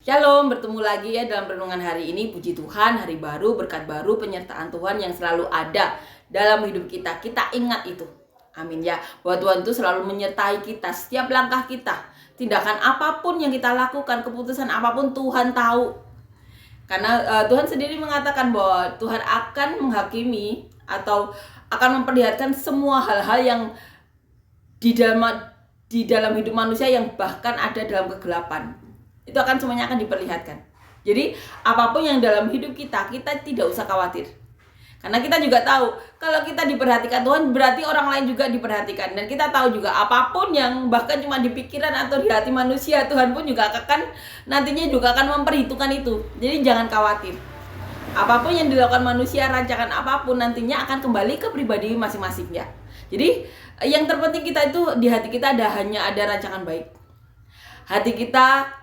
Shalom, bertemu lagi ya dalam renungan hari ini. Puji Tuhan, hari baru, berkat baru, penyertaan Tuhan yang selalu ada dalam hidup kita. Kita ingat itu. Amin ya. Bahwa Tuhan itu selalu menyertai kita setiap langkah kita. Tindakan apapun yang kita lakukan, keputusan apapun Tuhan tahu. Karena Tuhan sendiri mengatakan bahwa Tuhan akan menghakimi atau akan memperlihatkan semua hal-hal yang di dalam hidup manusia yang bahkan ada dalam kegelapan. Itu akan semuanya akan diperlihatkan. Jadi apapun yang dalam hidup kita tidak usah khawatir. Karena kita juga tahu kalau kita diperhatikan Tuhan berarti orang lain juga diperhatikan. Dan kita tahu juga apapun yang bahkan cuma di pikiran atau di hati manusia, Tuhan pun juga akan nantinya juga akan memperhitungkan itu. Jadi jangan khawatir. Apapun yang dilakukan manusia, rancangan apapun nantinya akan kembali ke pribadi masing-masing ya. Jadi yang terpenting kita itu di hati kita hanya ada rancangan baik. Hati kita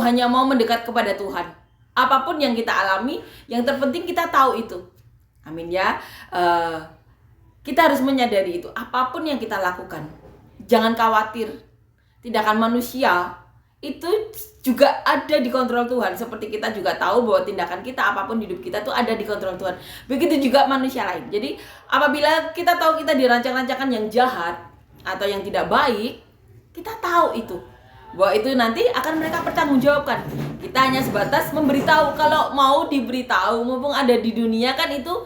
hanya mau mendekat kepada Tuhan. Apapun yang kita alami, yang terpenting kita tahu itu. Amin ya. Kita harus menyadari itu. Apapun yang kita lakukan, jangan khawatir. Tindakan manusia itu juga ada di kontrol Tuhan. Seperti kita juga tahu bahwa tindakan kita, apapun hidup kita tuh ada di kontrol Tuhan. Begitu juga manusia lain. Jadi apabila kita tahu kita dirancang-rancangan yang jahat atau yang tidak baik, kita tahu itu bahwa itu nanti akan mereka pertanggungjawabkan. Kita hanya sebatas memberitahu. Kalau mau diberitahu, mumpung ada di dunia kan itu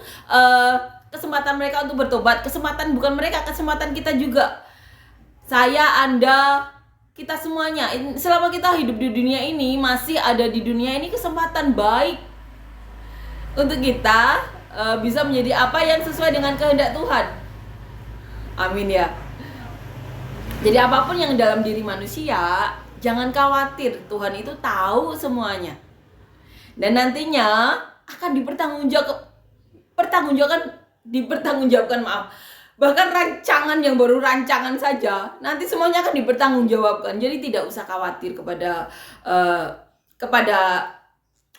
kesempatan mereka untuk bertobat. Kesempatan bukan mereka, kesempatan kita juga. Saya, Anda, kita semuanya. Selama kita hidup di dunia ini, masih ada di dunia ini kesempatan baik untuk kita bisa menjadi apa yang sesuai dengan kehendak Tuhan. Amin ya. Jadi apapun yang dalam diri manusia, jangan khawatir. Tuhan itu tahu semuanya. Dan nantinya akan dipertanggungjawabkan, bahkan rancangan yang baru rancangan saja, nanti semuanya akan dipertanggungjawabkan. Jadi tidak usah khawatir kepada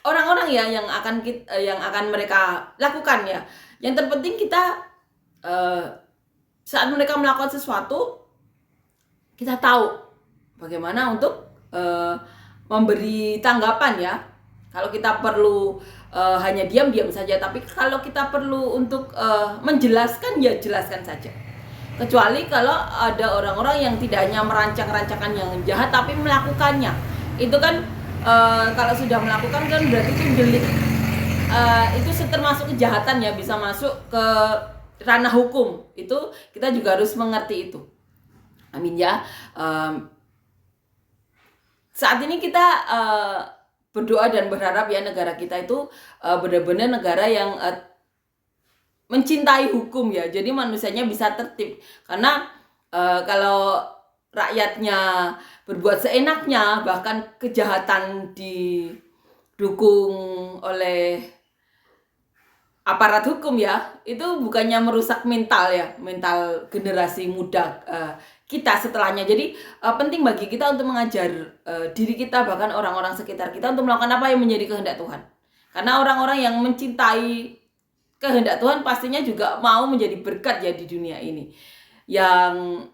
orang-orang ya yang akan mereka lakukan ya. Yang terpenting kita saat mereka melakukan sesuatu, kita tahu bagaimana untuk memberi tanggapan ya. Kalau kita perlu hanya diam saja, tapi kalau kita perlu untuk menjelaskan ya jelaskan saja. Kecuali kalau ada orang-orang yang tidak hanya merancang-rancangan yang jahat tapi melakukannya. Itu kan kalau sudah melakukan kan berarti itu delik. Itu termasuk kejahatan ya, bisa masuk ke ranah hukum. Itu kita juga harus mengerti itu. Amin ya. Saat ini kita berdoa dan berharap ya negara kita itu benar-benar negara yang mencintai hukum ya. Jadi manusianya bisa tertib. Karena kalau rakyatnya berbuat seenaknya, bahkan kejahatan didukung oleh aparat hukum ya, itu bukannya merusak mental generasi muda kita setelahnya. Jadi penting bagi kita untuk mengajar diri kita, bahkan orang-orang sekitar kita untuk melakukan apa yang menjadi kehendak Tuhan. Karena orang-orang yang mencintai kehendak Tuhan pastinya juga mau menjadi berkat ya di dunia ini. Yang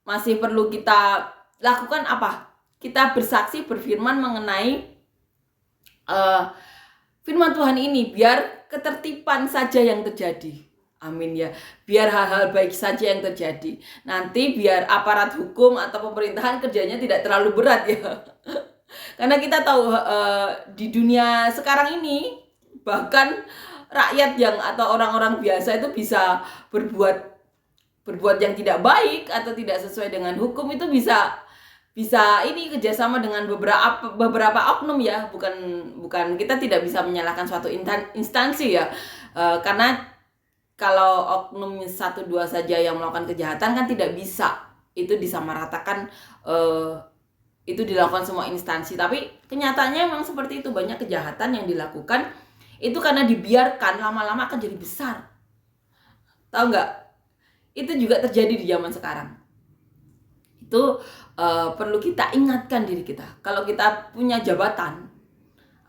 masih perlu kita lakukan apa? Kita bersaksi, berfirman mengenai firman Tuhan ini, biar ketertiban saja yang terjadi. Amin ya. Biar hal-hal baik saja yang terjadi. Nanti biar aparat hukum atau pemerintahan kerjanya tidak terlalu berat ya. Karena kita tahu di dunia sekarang ini bahkan rakyat atau orang-orang biasa itu bisa berbuat yang tidak baik atau tidak sesuai dengan hukum, itu bisa ini kerjasama dengan beberapa oknum ya. Bukan kita tidak bisa menyalahkan suatu instansi ya. Karena kalau oknum 1-2 saja yang melakukan kejahatan kan tidak bisa itu disamaratakan, itu dilakukan semua instansi. Tapi kenyataannya memang seperti itu. Banyak kejahatan yang dilakukan itu karena dibiarkan, lama-lama akan jadi besar. Tahu nggak? Itu juga terjadi di zaman sekarang. Itu perlu kita ingatkan diri kita. Kalau kita punya jabatan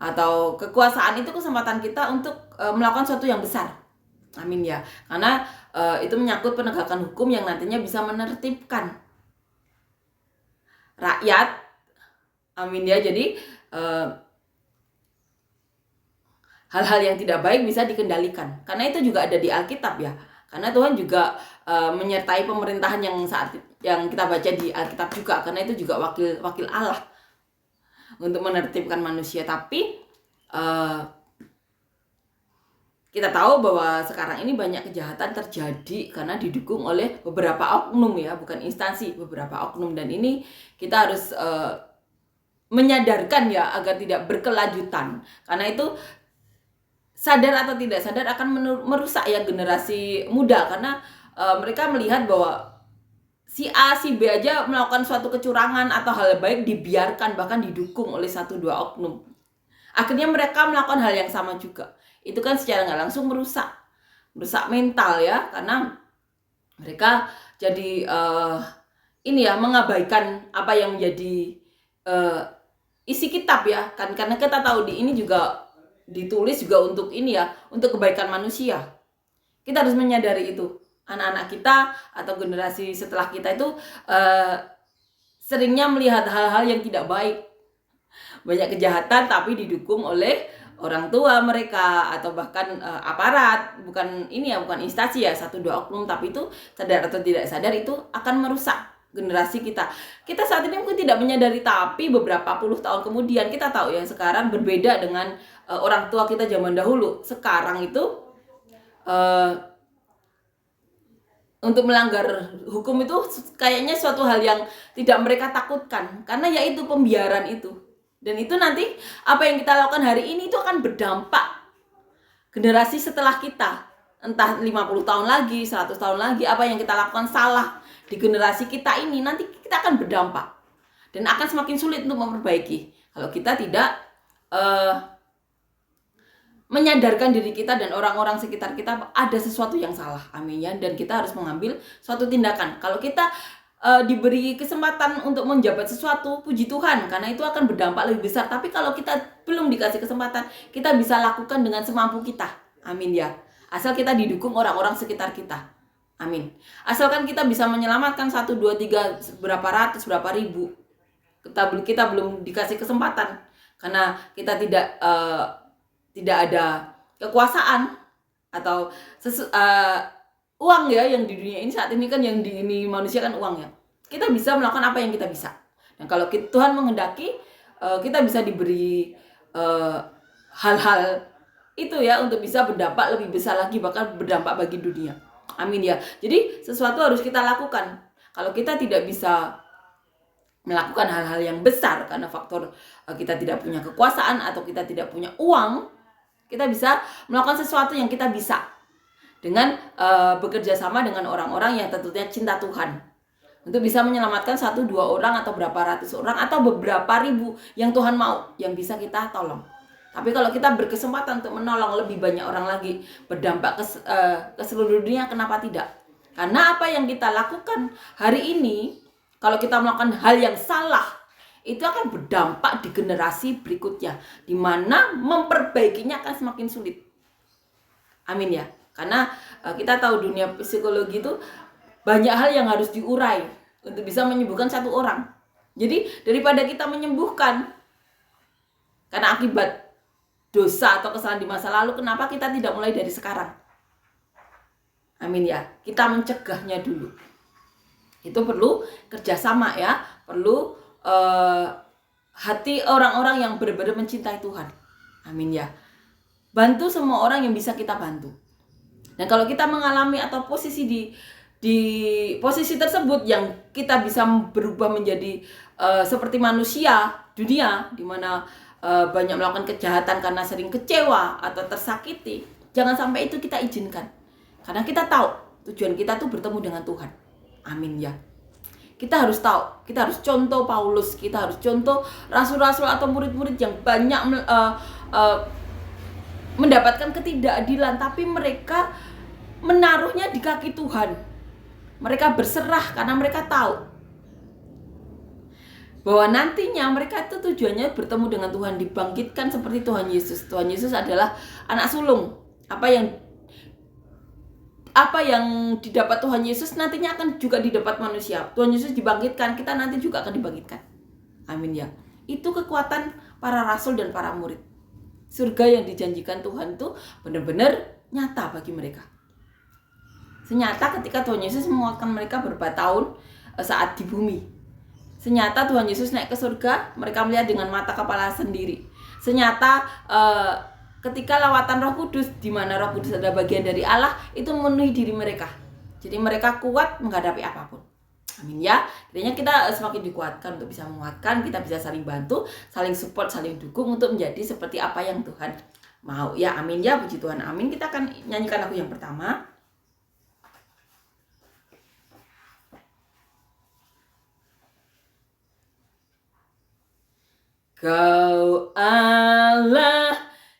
atau kekuasaan, itu kesempatan kita untuk melakukan sesuatu yang besar. Amin ya. Karena itu menyangkut penegakan hukum yang nantinya bisa menertibkan rakyat Amin ya. Jadi hal-hal yang tidak baik bisa dikendalikan. Karena itu juga ada di Alkitab ya. Karena Tuhan juga menyertai pemerintahan yang kita baca di Alkitab juga. Karena itu juga wakil Allah untuk menertibkan manusia. Tapi kita tahu bahwa sekarang ini banyak kejahatan terjadi karena didukung oleh beberapa oknum ya, bukan instansi, beberapa oknum. Dan ini kita harus menyadarkan ya agar tidak berkelanjutan. Karena itu sadar atau tidak sadar akan merusak ya generasi muda, karena mereka melihat bahwa si A, si B aja melakukan suatu kecurangan atau hal baik dibiarkan, bahkan didukung oleh 1-2 oknum. Akhirnya mereka melakukan hal yang sama juga. Itu kan secara nggak langsung merusak mental ya, karena mereka jadi mengabaikan apa yang menjadi isi kitab ya kan, karena kita tahu di ini juga ditulis juga untuk ini ya, untuk kebaikan manusia. Kita harus menyadari itu. Anak-anak kita atau generasi setelah kita itu seringnya melihat hal-hal yang tidak baik, banyak kejahatan tapi didukung oleh orang tua mereka atau bahkan aparat, bukan instansi ya, 1-2 oknum, tapi itu sadar atau tidak sadar itu akan merusak generasi kita. Kita saat ini mungkin tidak menyadari, tapi beberapa puluh tahun kemudian kita tahu ya, sekarang berbeda dengan orang tua kita zaman dahulu. Sekarang itu untuk melanggar hukum itu kayaknya suatu hal yang tidak mereka takutkan, karena yaitu pembiaran itu. Dan itu nanti apa yang kita lakukan hari ini itu akan berdampak generasi setelah kita. Entah 50 tahun lagi, 100 tahun lagi, apa yang kita lakukan salah di generasi kita ini nanti kita akan berdampak. Dan akan semakin sulit untuk memperbaiki kalau kita tidak menyadarkan diri kita dan orang-orang sekitar kita ada sesuatu yang salah. Amin ya. Dan kita harus mengambil suatu tindakan. Kalau kita diberi kesempatan untuk menjabat sesuatu, puji Tuhan, karena itu akan berdampak lebih besar. Tapi kalau kita belum dikasih kesempatan, kita bisa lakukan dengan semampu kita. Amin ya. Asal kita didukung orang-orang sekitar kita. Amin. Asalkan kita bisa menyelamatkan 1, 2, 3, berapa ratus, berapa ribu. Kita belum dikasih kesempatan karena kita tidak ada kekuasaan atau uang ya, yang di dunia ini saat ini kan, yang di ini manusia kan uang ya. Kita bisa melakukan apa yang kita bisa. Dan kalau Tuhan menghendaki, kita bisa diberi hal-hal itu ya untuk bisa berdampak lebih besar lagi, bahkan berdampak bagi dunia. Amin ya. Jadi sesuatu harus kita lakukan. Kalau kita tidak bisa melakukan hal-hal yang besar karena faktor kita tidak punya kekuasaan atau kita tidak punya uang, kita bisa melakukan sesuatu yang kita bisa dengan bekerja sama dengan orang-orang yang tentunya cinta Tuhan, untuk bisa menyelamatkan 1-2 orang atau berapa ratus orang atau beberapa ribu yang Tuhan mau, yang bisa kita tolong. Tapi kalau kita berkesempatan untuk menolong lebih banyak orang lagi, berdampak ke seluruh dunia, kenapa tidak? Karena apa yang kita lakukan hari ini, kalau kita melakukan hal yang salah, itu akan berdampak di generasi berikutnya, di mana memperbaikinya akan semakin sulit. Amin ya. Karena kita tahu dunia psikologi itu banyak hal yang harus diurai untuk bisa menyembuhkan satu orang. Jadi daripada kita menyembuhkan karena akibat dosa atau kesalahan di masa lalu, kenapa kita tidak mulai dari sekarang? Amin ya. Kita mencegahnya dulu. Itu perlu kerjasama ya, perlu hati orang-orang yang benar-benar mencintai Tuhan. Amin ya. Bantu semua orang yang bisa kita bantu. Dan kalau kita mengalami atau posisi di posisi tersebut yang kita bisa berubah menjadi seperti manusia dunia, di mana banyak melakukan kejahatan karena sering kecewa atau tersakiti, jangan sampai itu kita izinkan. Karena kita tahu tujuan kita tuh bertemu dengan Tuhan. Amin ya. Kita harus tahu, kita harus contoh Paulus, kita harus contoh rasul-rasul atau murid-murid yang banyak mendapatkan ketidakadilan, tapi mereka menaruhnya di kaki Tuhan. Mereka berserah karena mereka tahu bahwa nantinya mereka itu tujuannya bertemu dengan Tuhan, dibangkitkan seperti Tuhan Yesus. Tuhan Yesus adalah anak sulung. Apa yang didapat Tuhan Yesus nantinya akan juga didapat manusia. Tuhan Yesus dibangkitkan, kita nanti juga akan dibangkitkan. Amin ya. Itu kekuatan para rasul dan para murid. Surga yang dijanjikan Tuhan itu benar-benar nyata bagi mereka. Senyata ketika Tuhan Yesus menguatkan mereka beberapa tahun saat di bumi. Senyata Tuhan Yesus naik ke surga, mereka melihat dengan mata kepala sendiri. Senyata ketika lawatan Roh Kudus, di mana Roh Kudus adalah bagian dari Allah, itu memenuhi diri mereka. Jadi mereka kuat menghadapi apapun. Amin ya. Kiranya kita semakin dikuatkan untuk bisa menguatkan, kita bisa saling bantu, saling support, saling dukung untuk menjadi seperti apa yang Tuhan mau. Ya, amin ya, puji Tuhan, amin. Kita akan nyanyikan lagu yang pertama. Kau Allah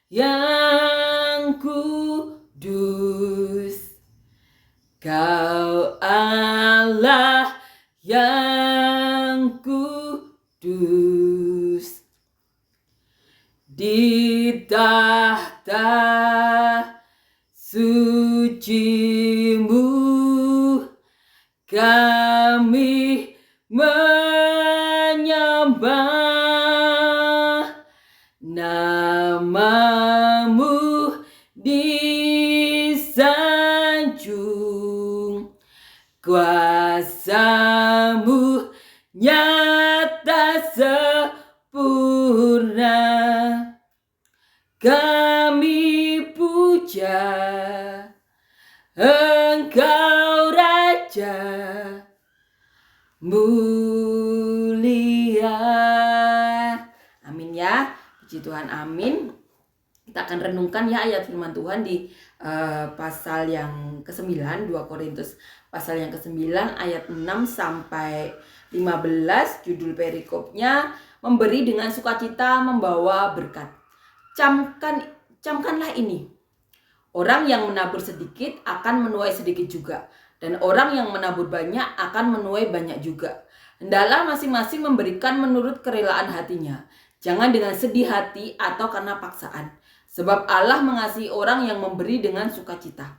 yang kudus, Kau Allah yang kudus, di tahta suci-Mu kami menyembah, nama-Mu disanjung, kuasa-Mu nyata sempurna, kami puja Engkau Raja mulia. Amin ya, puji Tuhan, amin. Kita akan renungkan ya ayat firman Tuhan di pasal yang ke-9, 2 Korintus pasal yang ke-9 ayat 6 sampai 15. Judul perikopnya, memberi dengan sukacita membawa berkat. Camkanlah ini, orang yang menabur sedikit akan menuai sedikit juga, dan orang yang menabur banyak akan menuai banyak juga. Hendaklah masing-masing memberikan menurut kerelaan hatinya, jangan dengan sedih hati atau karena paksaan. Sebab Allah mengasihi orang yang memberi dengan sukacita.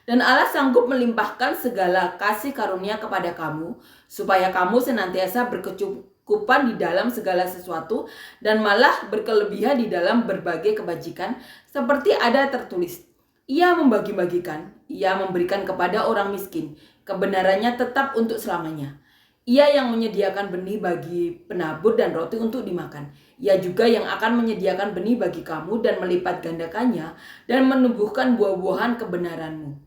Dan Allah sanggup melimpahkan segala kasih karunia kepada kamu, supaya kamu senantiasa berkecukupan di dalam segala sesuatu, dan malah berkelebihan di dalam berbagai kebajikan, seperti ada tertulis, Ia membagi-bagikan, Ia memberikan kepada orang miskin, kebenarannya tetap untuk selamanya. Ia yang menyediakan benih bagi penabur dan roti untuk dimakan. Ia juga yang akan menyediakan benih bagi kamu dan melipat gandakannya dan menumbuhkan buah-buahan kebenaranmu.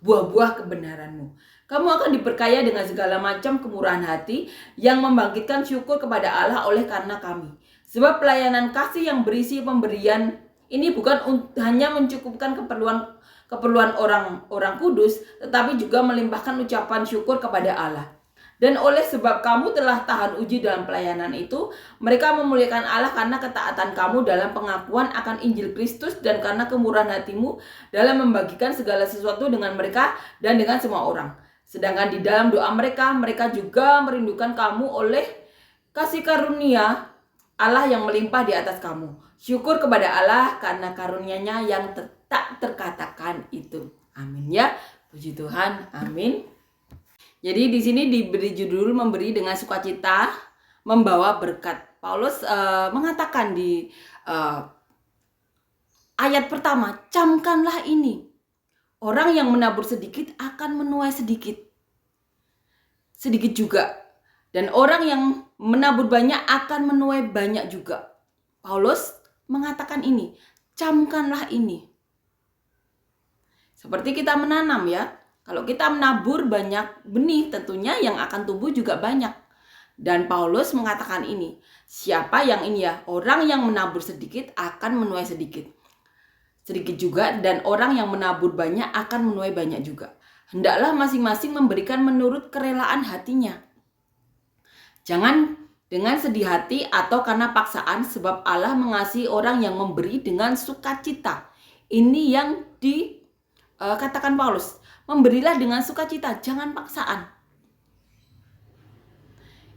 Buah-buah kebenaranmu. Kamu akan diperkaya dengan segala macam kemurahan hati yang membangkitkan syukur kepada Allah oleh karena kami. Sebab pelayanan kasih yang berisi pemberian ini bukan hanya mencukupkan keperluan orang kudus, tetapi juga melimpahkan ucapan syukur kepada Allah. Dan oleh sebab kamu telah tahan uji dalam pelayanan itu, mereka memuliakan Allah karena ketaatan kamu dalam pengakuan akan Injil Kristus dan karena kemurahan hatimu dalam membagikan segala sesuatu dengan mereka dan dengan semua orang. Sedangkan di dalam doa mereka juga merindukan kamu oleh kasih karunia Allah yang melimpah di atas kamu. Syukur kepada Allah karena karunia-Nya yang tak terkatakan itu. Amin ya. Puji Tuhan. Amin. Jadi di sini diberi judul memberi dengan sukacita membawa berkat. Paulus mengatakan di ayat pertama, camkanlah ini. Orang yang menabur sedikit akan menuai sedikit. Sedikit juga. Dan orang yang menabur banyak akan menuai banyak juga. Paulus mengatakan ini, camkanlah ini. Seperti kita menanam ya. Kalau kita menabur banyak benih, tentunya yang akan tumbuh juga banyak. Dan Paulus mengatakan ini, siapa yang ini ya, orang yang menabur sedikit akan menuai sedikit. Sedikit juga, dan orang yang menabur banyak akan menuai banyak juga. Hendaklah masing-masing memberikan menurut kerelaan hatinya. Jangan dengan sedih hati atau karena paksaan, sebab Allah mengasihi orang yang memberi dengan sukacita. Ini yang dikatakan Paulus. Memberilah dengan sukacita, jangan paksaan.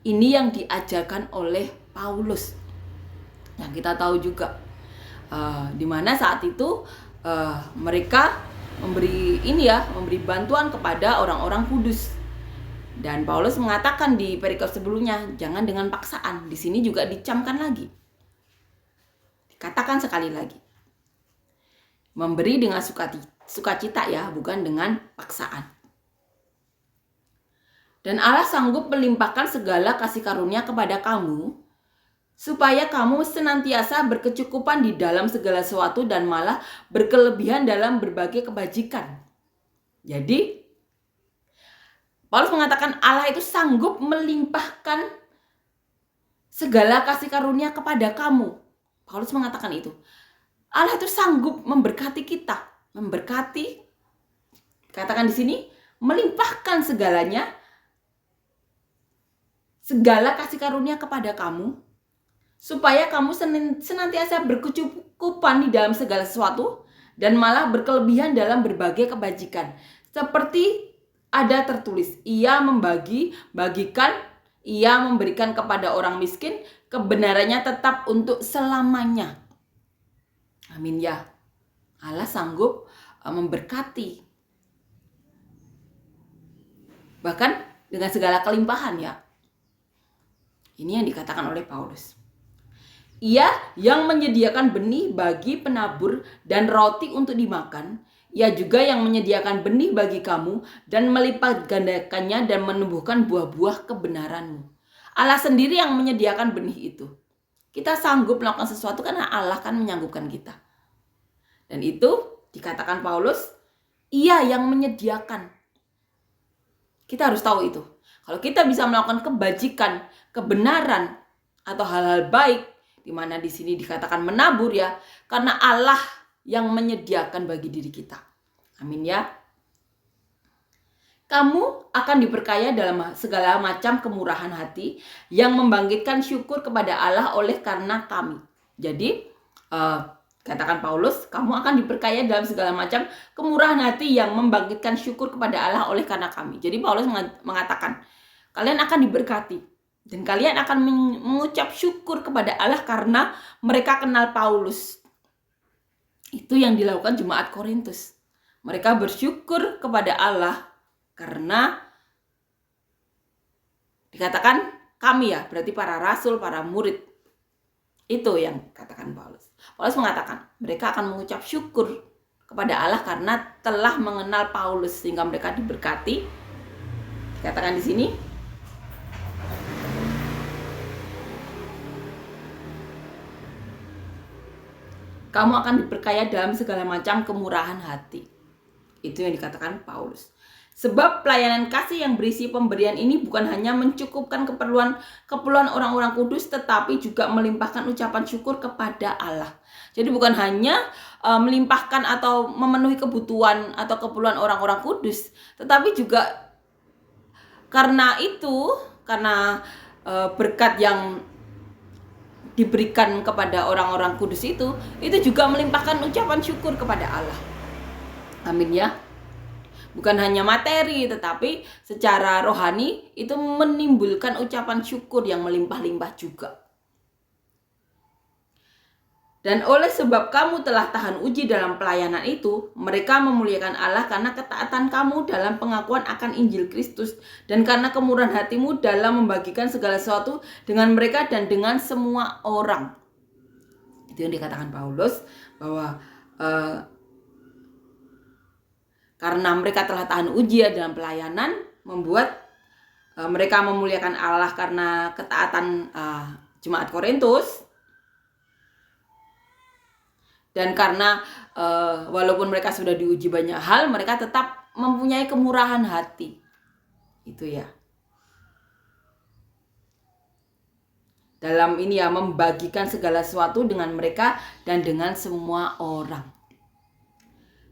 Ini yang diajarkan oleh Paulus. Yang kita tahu juga, di mana saat itu mereka memberi bantuan kepada orang-orang kudus. Dan Paulus mengatakan di perikop sebelumnya, jangan dengan paksaan. Di sini juga dicamkan lagi. Dikatakan sekali lagi. Memberi dengan sukacita ya, bukan dengan paksaan. Dan Allah sanggup melimpahkan segala kasih karunia kepada kamu, supaya kamu senantiasa berkecukupan di dalam segala sesuatu dan malah berkelebihan dalam berbagai kebajikan. Jadi, Paulus mengatakan Allah itu sanggup melimpahkan segala kasih karunia kepada kamu. Paulus mengatakan itu. Allah itu sanggup memberkati kita. Memberkati, katakan di sini, melimpahkan segalanya, segala kasih karunia kepada kamu, supaya kamu senantiasa berkecukupan di dalam segala sesuatu, dan malah berkelebihan dalam berbagai kebajikan. Seperti ada tertulis, ia bagikan, ia memberikan kepada orang miskin, kebenarannya tetap untuk selamanya. Amin ya. Allah sanggup memberkati. Bahkan dengan segala kelimpahan ya. Ini yang dikatakan oleh Paulus. Ia yang menyediakan benih bagi penabur dan roti untuk dimakan. Ia juga yang menyediakan benih bagi kamu dan melipat gandakannya dan menumbuhkan buah-buah kebenaranmu. Allah sendiri yang menyediakan benih itu. Kita sanggup melakukan sesuatu karena Allah kan menyanggupkan kita. Dan itu dikatakan Paulus, ia yang menyediakan. Kita harus tahu itu. Kalau kita bisa melakukan kebajikan, kebenaran, atau hal-hal baik, di mana di sini dikatakan menabur ya, karena Allah yang menyediakan bagi diri kita. Amin ya. Kamu akan diperkaya dalam segala macam kemurahan hati yang membangkitkan syukur kepada Allah oleh karena kami. Jadi, katakan Paulus, kamu akan diperkaya dalam segala macam kemurahan hati yang membangkitkan syukur kepada Allah oleh karena kami. Jadi Paulus mengatakan, kalian akan diberkati. Dan kalian akan mengucap syukur kepada Allah karena mereka kenal Paulus. Itu yang dilakukan jemaat Korintus. Mereka bersyukur kepada Allah karena dikatakan kami ya, berarti para rasul, para murid. Itu yang katakan Paulus. Paulus mengatakan mereka akan mengucap syukur kepada Allah karena telah mengenal Paulus sehingga mereka diberkati. Dikatakan di sini, kamu akan diperkaya dalam segala macam kemurahan hati. Itu yang dikatakan Paulus. Sebab pelayanan kasih yang berisi pemberian ini bukan hanya mencukupkan keperluan orang-orang kudus, tetapi juga melimpahkan ucapan syukur kepada Allah. Jadi bukan hanya melimpahkan atau memenuhi kebutuhan atau keperluan orang-orang kudus, tetapi juga karena berkat yang diberikan kepada orang-orang kudus itu juga melimpahkan ucapan syukur kepada Allah. Amin ya. Bukan hanya materi, tetapi secara rohani itu menimbulkan ucapan syukur yang melimpah-limpah juga. Dan oleh sebab kamu telah tahan uji dalam pelayanan itu, mereka memuliakan Allah karena ketaatan kamu dalam pengakuan akan Injil Kristus, dan karena kemurahan hatimu dalam membagikan segala sesuatu dengan mereka dan dengan semua orang. Itu yang dikatakan Paulus, bahwa karena mereka telah tahan uji dalam pelayanan, membuat mereka memuliakan Allah karena ketaatan jemaat Korintus. Dan karena walaupun mereka sudah diuji banyak hal, mereka tetap mempunyai kemurahan hati. Itu ya. Dalam ini ya, membagikan segala sesuatu dengan mereka dan dengan semua orang.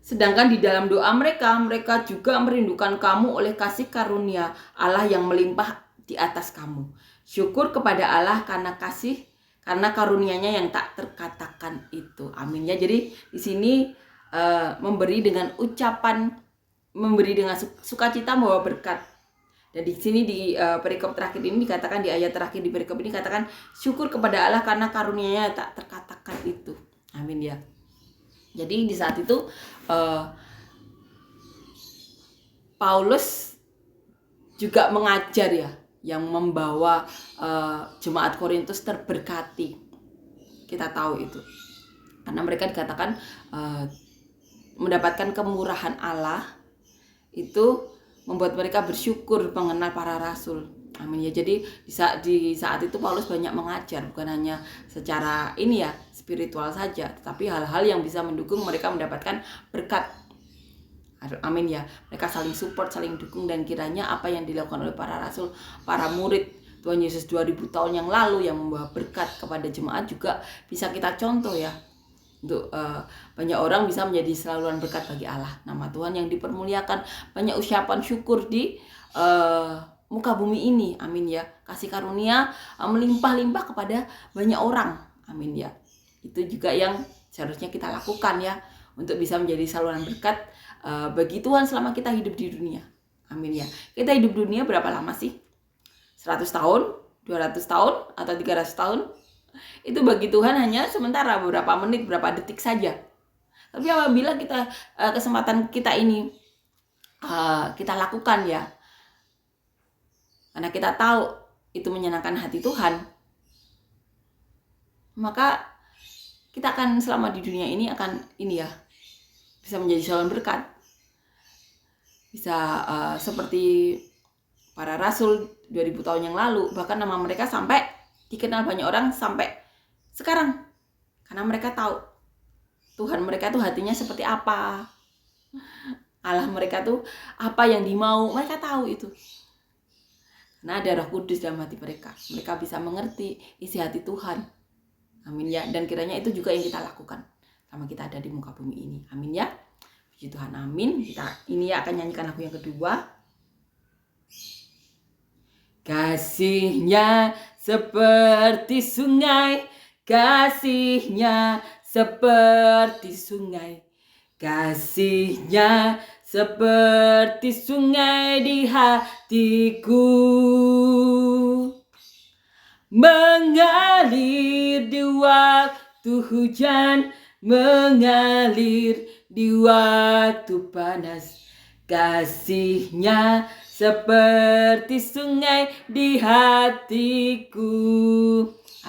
Sedangkan di dalam doa mereka juga merindukan kamu oleh kasih karunia Allah yang melimpah di atas kamu. Syukur kepada Allah karena karunia-Nya yang tak terkatakan itu. Amin ya. Jadi di sini memberi dengan sukacita membawa berkat. Dan di sini di perikop terakhir ini dikatakan, di ayat terakhir di perikop ini katakan syukur kepada Allah karena karunia-Nya tak terkatakan itu. Amin ya. Jadi di saat itu Paulus juga mengajar ya, yang membawa jemaat Korintus terberkati. Kita tahu itu. Karena mereka dikatakan mendapatkan kemurahan Allah, itu membuat mereka bersyukur mengenal para rasul. Amin ya. Jadi di saat itu Paulus banyak mengajar, bukan hanya secara ini ya, spiritual saja, tetapi hal-hal yang bisa mendukung mereka mendapatkan berkat. Amin ya. Mereka saling support, saling dukung, dan kiranya apa yang dilakukan oleh para rasul, para murid Tuhan Yesus 2000 tahun yang lalu yang membawa berkat kepada jemaat juga bisa kita contoh ya. Untuk banyak orang bisa menjadi saluran berkat bagi Allah. Nama Tuhan yang dipermuliakan, banyak ucapan syukur di muka bumi ini. Amin ya. Kasih karunia melimpah-limpah kepada banyak orang. Amin ya. Itu juga yang seharusnya kita lakukan ya, untuk bisa menjadi saluran berkat bagi Tuhan selama kita hidup di dunia. Amin ya. Kita hidup di dunia berapa lama sih? 100 tahun, 200 tahun, atau 300 tahun? Itu bagi Tuhan hanya sementara, beberapa menit, beberapa detik saja. Tapi apabila kita kesempatan kita ini kita lakukan ya, karena kita tahu itu menyenangkan hati Tuhan, maka kita akan selama di dunia ini akan ini ya, bisa menjadi saluran berkat. Bisa seperti para rasul 2000 tahun yang lalu, bahkan nama mereka sampai dikenal banyak orang sampai sekarang, karena mereka tahu Tuhan mereka tuh hatinya seperti apa, Allah mereka tuh apa yang dimau, mereka tahu itu. Nah, ada Roh Kudus dalam hati mereka, mereka bisa mengerti isi hati Tuhan. Amin ya. Dan kiranya itu juga yang kita lakukan selama kita ada di muka bumi ini. Amin ya. Puji Tuhan, amin. Kita ini ya akan nyanyikan lagu yang kedua. Kasih-Nya seperti sungai, kasih-Nya seperti sungai, kasih-Nya seperti sungai di hatiku, mengalir di waktu hujan, mengalir di waktu panas. Kasih-Nya seperti sungai di hatiku.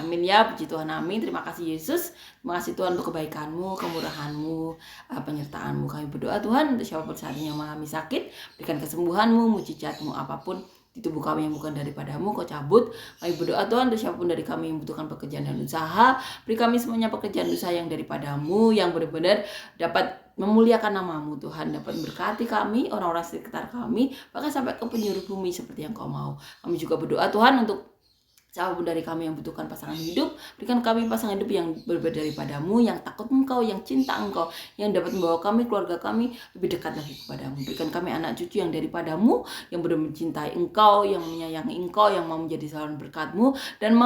Amin ya, puji Tuhan, amin. Terima kasih Yesus. Terima kasih Tuhan untuk kebaikan-Mu, kemurahan-Mu, penyertaan-Mu. Kami berdoa Tuhan untuk siapapun saat ini yang mengalami sakit, berikan kesembuhan-Mu, mujizat-Mu, apapun di tubuh kami yang bukan daripada-Mu, Kau cabut. Kami berdoa Tuhan untuk siapapun dari kami yang membutuhkan pekerjaan dan usaha, beri kami semuanya pekerjaan usaha yang daripada-Mu, yang benar-benar dapat memuliakan nama-Mu Tuhan, dapat berkati kami, orang-orang sekitar kami, bahkan sampai ke penjuru bumi seperti yang Kau mau. Kami juga berdoa Tuhan untuk siapapun dari kami yang membutuhkan pasangan hidup, berikan kami pasangan hidup yang berbeda daripada-Mu, yang takut Engkau, yang cinta Engkau, yang dapat membawa kami, keluarga kami lebih dekat lagi kepada-Mu. Berikan kami anak cucu yang daripada-Mu, yang benar-benar mencintai Engkau, yang menyayangi Engkau, yang mau menjadi saluran berkat-Mu, dan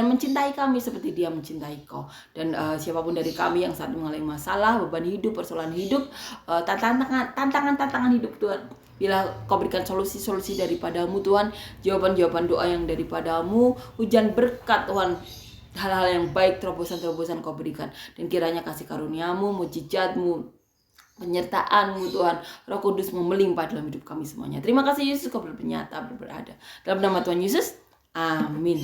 mencintai kami seperti Dia mencintai Kau. Dan siapapun dari kami yang saat mengalami masalah, beban hidup, persoalan hidup, tantangan hidup Tuhan, bila Kau berikan solusi-solusi daripada-Mu Tuhan, jawaban-jawaban doa yang daripada-Mu, hujan berkat Tuhan, hal-hal yang baik, terobosan-terobosan Kau berikan. Dan kiranya kasih karunia-Mu, mujizat-Mu, penyertaan-Mu Tuhan, Roh Kudus-Mu melimpah dalam hidup kami semuanya. Terima kasih Yesus, Kau bernyata berada. Dalam nama Tuhan Yesus, amin.